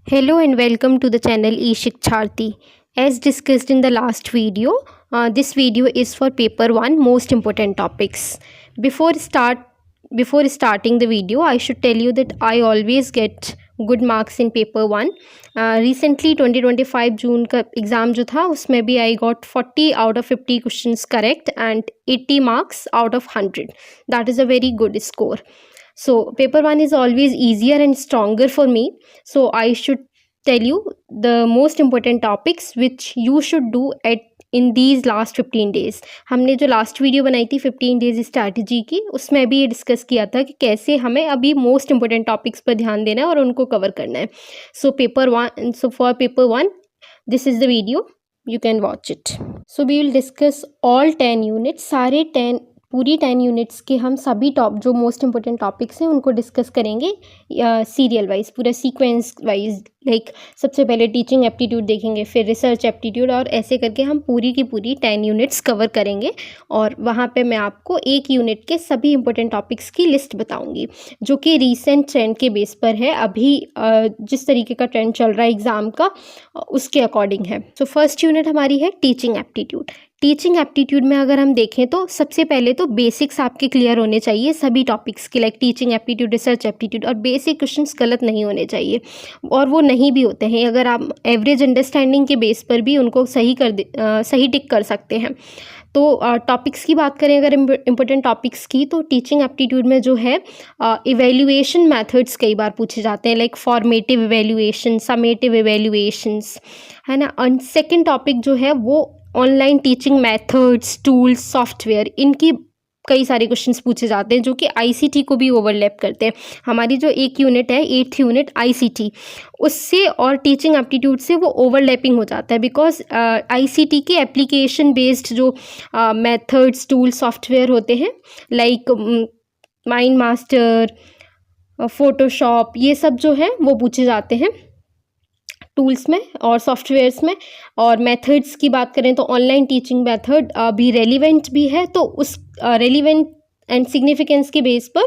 Hello and welcome to the channel eShikcharthi. As discussed in the last video, this video is for paper 1 most important topics. Before start before starting the video, I should tell you that I always get good marks in paper 1. Recently 2025 जून का exam जो था उसमें भी I got 40 out of 50 questions correct and 80 marks out of 100. That is a very good score. So paper 1 is always easier and stronger for me. So I should tell you the most important topics which you should do at in these last 15 days. हमने जो last video बनाई थी 15 days strategy की, उसमें भी ये discuss किया था कि कैसे हमें अभी मोस्ट इंपॉर्टेंट टॉपिक्स पर ध्यान देना है और उनको कवर करना है. So for paper 1 this is the video, you can watch it. So we will discuss all 10 units. पूरी 10 यूनिट्स के हम सभी जो मोस्ट इंपॉर्टेंट टॉपिक्स हैं उनको डिस्कस करेंगे सीरियल वाइज, पूरा सीक्वेंस वाइज. लाइक सबसे पहले टीचिंग एप्टीट्यूड देखेंगे, फिर रिसर्च एप्टीट्यूड, और ऐसे करके हम पूरी की पूरी 10 यूनिट्स कवर करेंगे. और वहाँ पे मैं आपको एक यूनिट के सभी इंपॉर्टेंट टॉपिक्स की लिस्ट बताऊँगी जो कि रीसेंट ट्रेंड के बेस पर है. अभी जिस तरीके का ट्रेंड चल रहा है एग्ज़ाम का उसके अकॉर्डिंग है. सो फर्स्ट यूनिट हमारी है टीचिंग एप्टीट्यूड. टीचिंग एप्टीट्यूड में अगर हम देखें तो सबसे पहले तो बेसिक्स आपके क्लियर होने चाहिए सभी टॉपिक्स के, like teaching aptitude, research aptitude. और बेसिक क्वेश्चंस गलत नहीं होने चाहिए, और वो नहीं भी होते हैं. अगर आप एवरेज अंडरस्टैंडिंग के बेस पर भी उनको सही टिक कर सकते हैं. तो टॉपिक्स की बात करें अगर इम्पोर्टेंट टॉपिक्स की, तो टीचिंग एप्टीट्यूड में जो है इवेल्युएशन मेथड्स कई बार पूछे जाते हैं, लाइक फॉर्मेटिव इवेल्युएशन, समेटिव इवेल्युएशंस, है ना. एंड सेकेंड टॉपिक जो है वो online teaching methods, tools, software, इनकी कई सारे क्वेश्चंस पूछे जाते हैं जो कि आईसीटी को भी ओवरलैप करते हैं. हमारी जो एक यूनिट है 8th यूनिट आईसीटी, उससे और टीचिंग एप्टीट्यूड से वो ओवरलैपिंग हो जाता है, बिकॉज आईसीटी के एप्लीकेशन बेस्ड जो मेथड्स, टूल्स, सॉफ्टवेयर होते हैं, लाइक माइंड मास्टर, फोटोशॉप, ये सब जो है वो पूछे जाते हैं टूल्स में और सॉफ्टवेयर्स में. और मेथड्स की बात करें तो ऑनलाइन टीचिंग मेथड अभी रेलिवेंट भी है, तो उस रेलिवेंट एंड सिग्निफिकेंस के बेस पर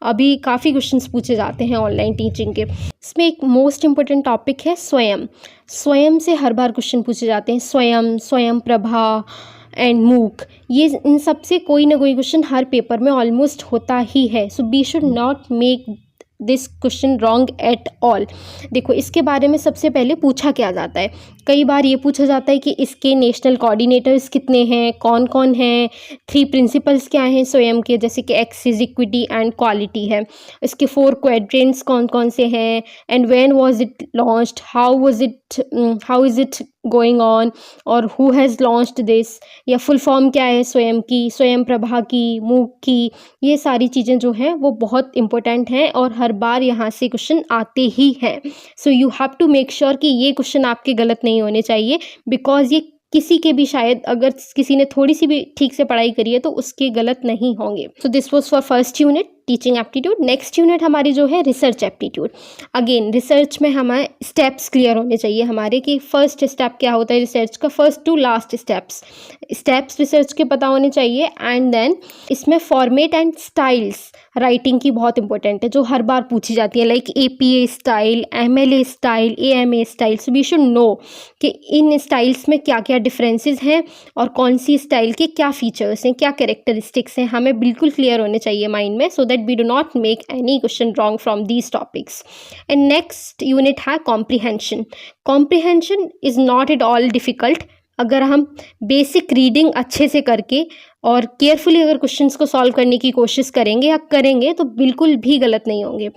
अभी काफ़ी क्वेश्चंस पूछे जाते हैं ऑनलाइन टीचिंग के. इसमें एक मोस्ट इम्पोर्टेंट टॉपिक है स्वयं. स्वयं से हर बार क्वेश्चन पूछे जाते हैं. स्वयं प्रभा एंड मूक, ये इन सब से कोई ना कोई क्वेश्चन हर पेपर में ऑलमोस्ट होता ही है. So we should not make this question wrong at all. देखो इसके बारे में सबसे पहले पूछा क्या जाता है, कई बार ये पूछा जाता है कि इसके नेशनल कोऑर्डिनेटर्स कितने हैं, कौन कौन हैं, 3 प्रिंसिपल्स क्या हैं स्वयं के, जैसे कि एक्सेस, इक्विटी एंड क्वालिटी है. इसके 4 क्वाड्रेंट्स कौन कौन से हैं, and when was it launched, how is it going on, और हु हैज़ लॉन्च्ड दिस, या फुल फॉर्म क्या है स्वयं की, स्वयं प्रभा की, मूक की. ये सारी चीज़ें जो हैं वो बहुत इंपॉर्टेंट हैं और हर बार यहाँ से क्वेश्चन आते ही हैं. So you have to make sure कि ये क्वेश्चन आपके गलत नहीं होने चाहिए, बिकॉज ये किसी के भी, शायद अगर किसी ने थोड़ी सी भी ठीक से पढ़ाई करी है तो उसके गलत नहीं होंगे. So this was for first unit teaching aptitude. Next unit हमारी जो है रिसर्च एप्टीट्यूड. अगेन रिसर्च में हमारे स्टेप्स क्लियर होने चाहिए हमारे, कि फर्स्ट स्टेप क्या होता है रिसर्च का, first to last steps research के पता होने चाहिए. एंड देन इसमें फॉर्मेट एंड स्टाइल्स राइटिंग की बहुत इंपॉर्टेंट है जो हर बार पूछी जाती है, like APA style, MLA style, AMA style. So we should know कि इन स्टाइल्स में क्या क्या डिफरेंसेस हैं और कौन सी स्टाइल के क्या फीचर्स हैं, क्या कैरेक्टरिस्टिक्स हैं, हमें बिल्कुल क्लियर होने चाहिए माइंड में, so that we do not make any question wrong from these topics. And next unit है comprehension. Comprehension is not at all difficult. अगर हम बेसिक रीडिंग अच्छे से करके और केयरफुली अगर क्वेश्चंस को सॉल्व करने की कोशिश करेंगे तो बिल्कुल भी गलत नहीं होंगे,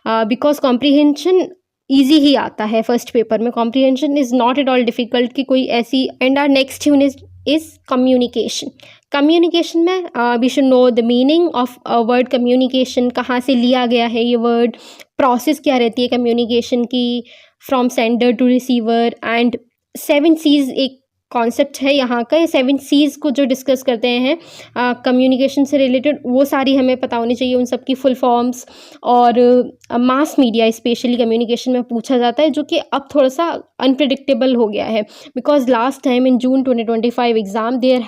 बिकॉज कॉम्प्रिहेंशन ईजी ही आता है फर्स्ट पेपर में. Comprehension is not at all difficult कि कोई ऐसी. And our next unit is communication. Communication में we should know the meaning of word communication, कहाँ से लिया गया है ये वर्ड, प्रोसेस क्या रहती है कम्युनिकेशन की, from sender to receiver, and 7 C's एक कॉन्सेप्ट है यहाँ का, ये 7 C's को जो डिस्कस करते हैं कम्युनिकेशन से रिलेटेड, वो सारी हमें पता होनी चाहिए, उन सब की फुल फॉर्म्स। और मास मीडिया स्पेशली कम्युनिकेशन में पूछा जाता है, जो कि अब थोड़ा सा अनप्रिडिक्टेबल हो गया है, because last time in June 2025 exam there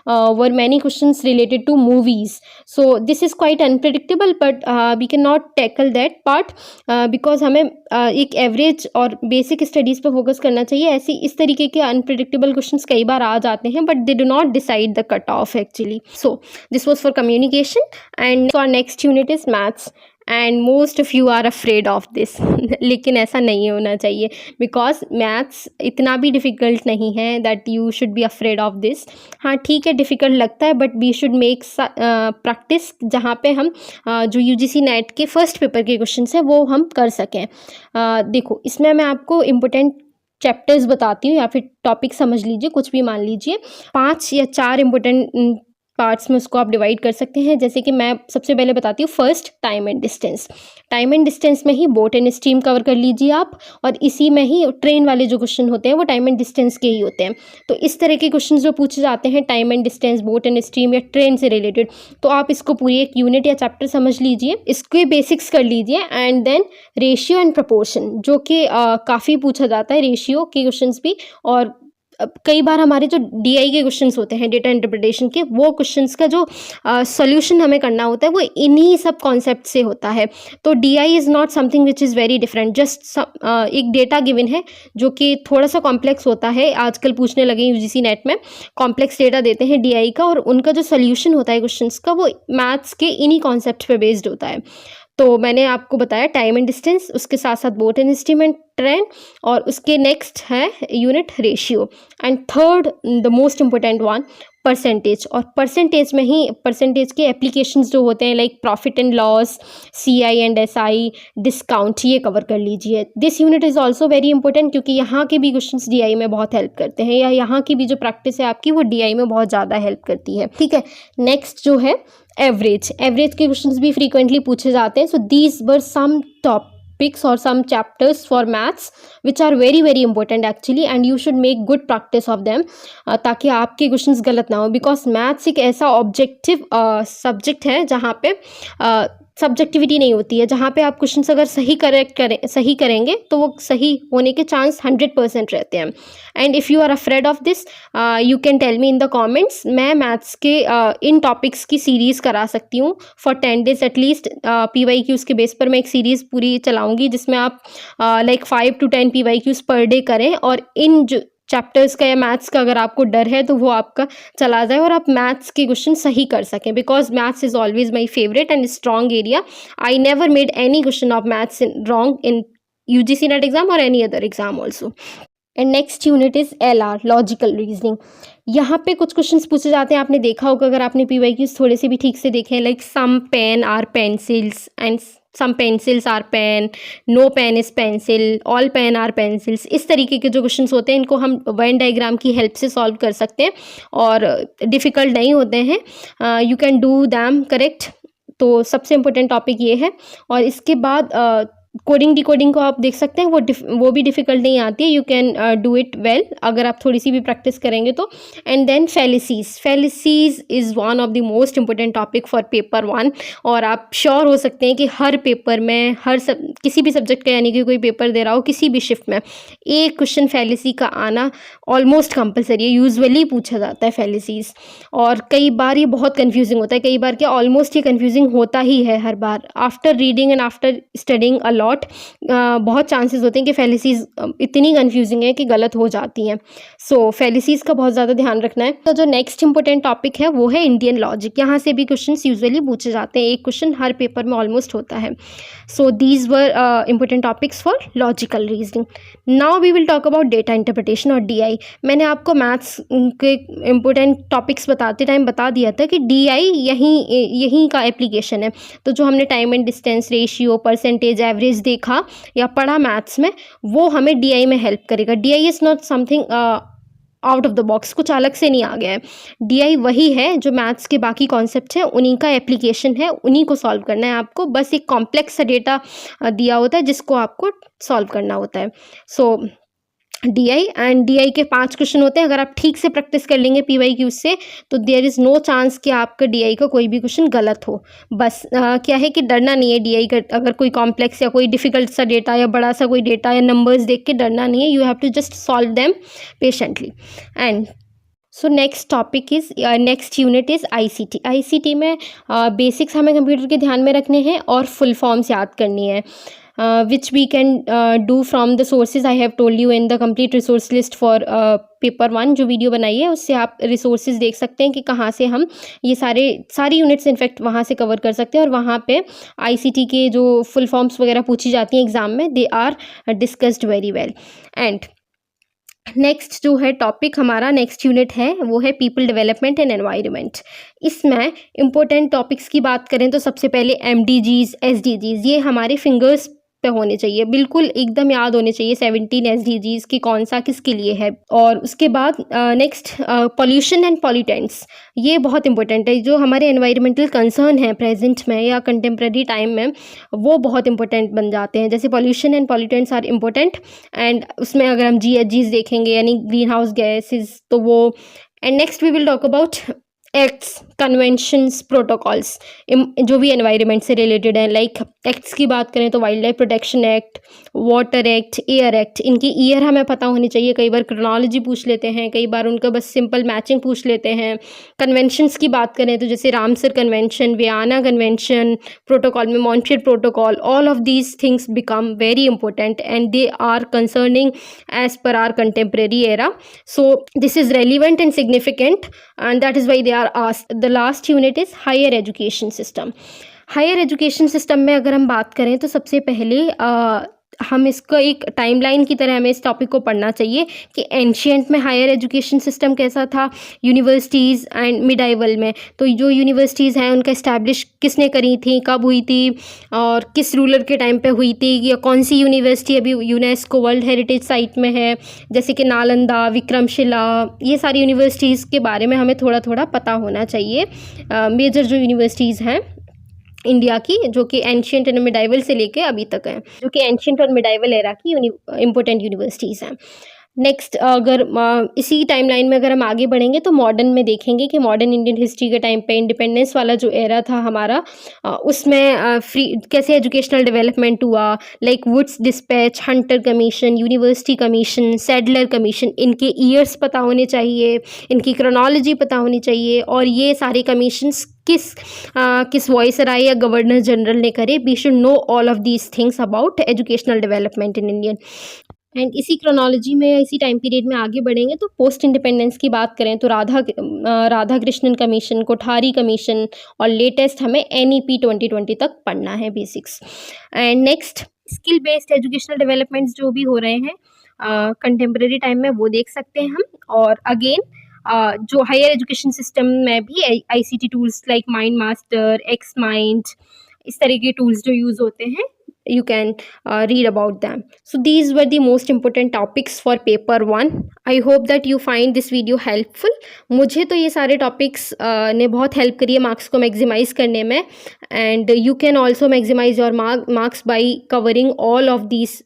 were many questions related to movies, so this is quite unpredictable, but we can not tackle that part, because हमें एक एवरेज और बेसिक स्टडीज़ पे फोकस करना चाहिए। ऐसी इस तरीके के अनप्रिडिक्टेबल क्वेश्चंस कई बार आ जाते हैं, but they do not decide the cut off actually. So this was for communication and our next unit is maths, and most of you are afraid of this लेकिन ऐसा नहीं होना चाहिए, बिकॉज मैथ्स इतना भी डिफ़िकल्ट नहीं है that you should be afraid of this. हाँ ठीक है, डिफ़िकल्ट लगता है, but we should make practice जहाँ पे हम जो UGC नेट के फर्स्ट पेपर के क्वेश्चन हैं वो हम कर सकें। देखो, इसमें मैं आपको इम्पोर्टेंट चैप्टर्स बताती हूँ, या फिर टॉपिक समझ लीजिए, कुछ भी मान लीजिए। 5 या 4 इम्पोर्टेंट पार्ट्स में उसको आप डिवाइड कर सकते हैं। जैसे कि मैं सबसे पहले बताती हूँ, first time and distance. Time and distance में ही बोट एंड स्ट्रीम कवर कर लीजिए आप, और इसी में ही ट्रेन वाले जो क्वेश्चन होते हैं वो टाइम एंड डिस्टेंस के ही होते हैं। तो इस तरह के क्वेश्चन जो पूछे जाते हैं time and distance, boat and stream या ट्रेन से रिलेटेड, तो आप इसको पूरी एक यूनिट या चैप्टर समझ लीजिए, इसके बेसिक्स कर लीजिए। And then ratio and proportion, जो कि काफ़ी पूछा जाता है, रेशियो के क्वेश्चन भी। और कई बार हमारे जो DI के क्वेश्चंस होते हैं, डेटा इंटरप्रिटेशन के, वो क्वेश्चंस का जो सॉल्यूशन हमें करना होता है वो इन्हीं सब कॉन्सेप्ट से होता है। तो DI is not something which is very different, just एक डेटा गिवन है जो कि थोड़ा सा कॉम्प्लेक्स होता है। आजकल पूछने लगे UGC नेट में, कॉम्प्लेक्स डेटा देते हैं DI का, और उनका जो सोल्यूशन होता है क्वेश्चंस का वो मैथ्स के इन्हीं कॉन्सेप्ट पे बेस्ड होता है। तो मैंने आपको बताया टाइम एंड डिस्टेंस, उसके साथ साथ boat and stream and train, और उसके नेक्स्ट है unit ratio, and third the most important one percentage. और परसेंटेज में ही परसेंटेज के एप्लीकेशंस जो होते हैं, like profit and loss, CI and SI, discount, ये कवर कर लीजिए। This unit is also very important, क्योंकि यहाँ के भी क्वेश्चंस DI में बहुत हेल्प करते हैं, या यहाँ की भी जो प्रैक्टिस है आपकी वो DI में बहुत ज़्यादा हेल्प करती है। ठीक है, नेक्स्ट जो है एवरेज के क्वेश्चंस भी फ्रीक्वेंटली पूछे जाते हैं। So these were some topics or some chapters for maths which are very very important actually, and you should make good practice of them, ताकि आपके क्वेश्चंस गलत ना हो। बिकॉज मैथ्स एक ऐसा ऑब्जेक्टिव सब्जेक्ट है जहाँ पे सब्जेक्टिविटी नहीं होती है, जहाँ पे आप क्वेश्चंस अगर सही करेंगे तो वो सही होने के चांस 100% रहते हैं। And if you are afraid of this, you can tell me in the comments. मैं मैथ्स के इन टॉपिक्स की सीरीज़ करा सकती हूँ फॉर 10 days एटलीस्ट। PYQs के बेस पर मैं एक सीरीज़ पूरी चलाऊँगी, जिसमें आप like 5 to 10 PYQs per day करें, और इन जो चैप्टर्स का या मैथ्स का अगर आपको डर है तो वो आपका चला जाए, और आप मैथ्स के क्वेश्चन सही कर सकें। Because maths is always my favourite and strong area. I never made any question of maths wrong in UGC NET exam और any other exam also. And next unit is LR, logical reasoning. यहाँ पे कुछ questions पूछे जाते हैं, आपने देखा होगा अगर आपने PYQs थोड़े से भी ठीक से देखे हैं, like some pen are pencils and some pencils are pen, no pen is pencil, all pen are pencils. इस तरीके के जो क्वेश्चंस होते हैं इनको हम वेन डायग्राम की हेल्प से सॉल्व कर सकते हैं, और डिफ़िकल्ट नहीं होते हैं, you can do them correct. तो सबसे इम्पोर्टेंट टॉपिक ये है। और इसके बाद कोडिंग डिकोडिंग को आप देख सकते हैं, वो भी डिफ़िकल्ट नहीं आती है, you can do it well अगर आप थोड़ी सी भी प्रैक्टिस करेंगे तो। And then fallacies is one of the most important topic for paper 1, और आप श्योर हो सकते हैं कि हर पेपर में किसी भी सब्जेक्ट का, यानी कि कोई पेपर दे रहा हो किसी भी शिफ्ट में, एक क्वेश्चन फैलिसी का आना ऑलमोस्ट कंपलसरी है, यूजुअली पूछा जाता है फैलिसीज। और कई बार ये बहुत कन्फ्यूजिंग होता है, कई बार क्या ऑलमोस्ट ये कन्फ्यूजिंग होता ही है हर बार। After reading and after studying a lot बहुत चांसेस होते हैं कि फैलिसीज इतनी कंफ्यूजिंग है कि गलत हो जाती हैं। सो फैलिसीज का बहुत ज़्यादा ध्यान रखना है। तो जो नेक्स्ट इंपॉर्टेंट टॉपिक है वो है इंडियन लॉजिक। यहाँ से भी क्वेश्चंस यूजुअली पूछे जाते हैं, एक क्वेश्चन हर पेपर में ऑलमोस्ट होता है। So these were important topics for logical reasoning. Now we will talk about data interpretation और DI। मैंने आपको मैथ्स के इंपॉर्टेंट टॉपिक्स बताते टाइम बता दिया था कि DI यहीं का एप्लीकेशन है। तो जो हमने time and distance, ratio, percentage, average देखा या पढ़ा मैथ्स में, वो हमें DI में हेल्प करेगा। DI is not something out of the box, कुछ अलग से नहीं आ गया है। DI वही है जो मैथ्स के बाकी कॉन्सेप्ट हैं उन्हीं का एप्लीकेशन है, उन्हीं को सॉल्व करना है आपको। बस एक कॉम्प्लेक्स सा डेटा दिया होता है जिसको आपको सॉल्व करना होता है। सो DI, एंड DI के 5 क्वेश्चन होते हैं। अगर आप ठीक से प्रैक्टिस कर लेंगे PYQ से तो देयर इज़ नो चांस कि आपका DI का कोई भी क्वेश्चन गलत हो। बस क्या है कि डरना नहीं है DI का, अगर कोई कॉम्प्लेक्स या कोई डिफिकल्ट सा डेटा या बड़ा सा कोई डेटा या नंबर्स देख के डरना नहीं है। You have to just solve them patiently. And so next topic is next unit is ICT। ICT में बेसिक्स हमें कंप्यूटर के ध्यान में रखने हैं और फुल फॉर्म्स याद करनी है, which we can do from the sources I have told you in the complete resource list for paper 1। जो वीडियो बनाई है उससे आप रिसोर्सेज देख सकते हैं कि कहाँ से हम ये सारी यूनिट्स इनफैक्ट वहाँ से कवर कर सकते हैं। और वहाँ पे ICT के जो फुल फॉर्म्स वगैरह पूछी जाती हैं एग्जाम में, they are discussed very well. And next जो है टॉपिक हमारा, नेक्स्ट यूनिट है वो है पीपल डेवलपमेंट एंड एनवायरनमेंट। इसमें इंपॉर्टेंट टॉपिक्स की बात करें तो सबसे पहले MDGs, SDGs, ये हमारे फिंगर्स पे होने चाहिए, बिल्कुल एकदम याद होने चाहिए 17 SDGs की कौन सा किसके लिए है। और उसके बाद नेक्स्ट पॉल्यूशन एंड पॉल्यूटेंट्स, ये बहुत इंपॉर्टेंट है। जो हमारे एनवायरमेंटल कंसर्न है प्रेजेंट में या कंटेम्प्रेरी टाइम में, वो बहुत इंपॉर्टेंट बन जाते हैं। जैसे pollution and pollutants are important, and उसमें अगर हम GHGs देखेंगे यानी ग्रीन हाउस गैसेज, तो वो। And next we will talk about acts, conventions, protocols जो भी एनवायरनमेंट से रिलेटेड हैं। लाइक एक्ट्स की बात करें तो wild life protection act, water act, air act, इनकी ईयर हमें पता होनी चाहिए। कई बार क्रोनोलॉजी पूछ लेते हैं, कई बार उनका बस सिंपल मैचिंग पूछ लेते हैं। कन्वेंशंस की बात करें तो जैसे Ramsar convention, Vienna convention, protocol में Montreal protocol, all of these things become very important and they are concerning as per our contemporary era. So this is relevant and significant and that is why they are asked. The last unit is higher education system. Higher education system में अगर हम बात करें तो सबसे पहले हम इसको एक टाइमलाइन की तरह हमें इस टॉपिक को पढ़ना चाहिए कि एंशियंट में हायर एजुकेशन सिस्टम कैसा था, यूनिवर्सिटीज़ एंड मिडाइवल में। तो जो यूनिवर्सिटीज़ हैं उनका इस्टेब्लिश किसने करी थी, कब हुई थी और किस रूलर के टाइम पे हुई थी, या कौन सी यूनिवर्सिटी अभी यूनेस्को वर्ल्ड हेरिटेज साइट में है, जैसे कि नालंदा, विक्रमशिला, ये सारी यूनिवर्सिटीज़ के बारे में हमें थोड़ा थोड़ा पता होना चाहिए। मेजर जो यूनिवर्सिटीज़ हैं इंडिया की, जो कि एंशियंट एंड मिडाइवल से लेके अभी तक हैं, जो कि एंशियंट और मिडाइवल एरा की इम्पोर्टेंट यूनिवर्सिटीज़ हैं। नेक्स्ट अगर इसी टाइमलाइन में अगर हम आगे बढ़ेंगे तो मॉडर्न में देखेंगे कि मॉडर्न इंडियन हिस्ट्री के टाइम पे इंडिपेंडेंस वाला जो एरा था हमारा, उसमें फ्री कैसे एजुकेशनल डेवलपमेंट हुआ। Like Wood's dispatch, Hunter commission, university commission, Sadler commission, इनके ईयर्स पता होने चाहिए, इनकी क्रोनोलॉजी पता होनी चाहिए, और ये सारे कमीशंस किस वॉइसराय या गवर्नर जनरल ने करे। We should know all of these things about educational development in Indian. And इसी क्रोनोलॉजी में, इसी टाइम पीरियड में आगे बढ़ेंगे तो पोस्ट इंडिपेंडेंस की बात करें तो राधा कृष्णन कमीशन, कोठारी कमीशन, और लेटेस्ट हमें NEP 2020 तक पढ़ना है basics. And next skill based educational developments जो भी हो रहे हैं कंटेम्प्रेरी टाइम में, वो देख सकते हैं हम। और अगेन जो हायर एजुकेशन सिस्टम में भी ICT tools like mind master, x mind, इस तरह के टूल्स जो यूज़ होते हैं, you can read about them. So these were the most important topics for paper 1. I hope that you find this video helpful. मुझे तो ये सारे topics ने बहुत help करी है marks को maximize करने में, and you can also maximize your marks by covering all of these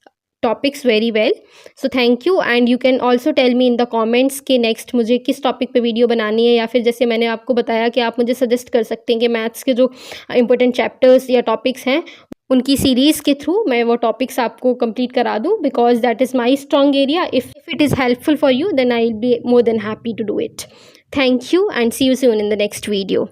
topics very well. So thank you, and you can also tell me in the comments कि next मुझे किस topic पे video बनानी है, या फिर जैसे मैंने आपको बताया कि आप मुझे सजेस्ट कर सकते हैं कि मैथ्स के जो important chapters या topics हैं उनकी सीरीज़ के थ्रू मैं वो टॉपिक्स आपको कंप्लीट करा दूँ, because that is my strong area. If it is helpful for you then I will be more than happy to do it. Thank you and see you soon in the next video.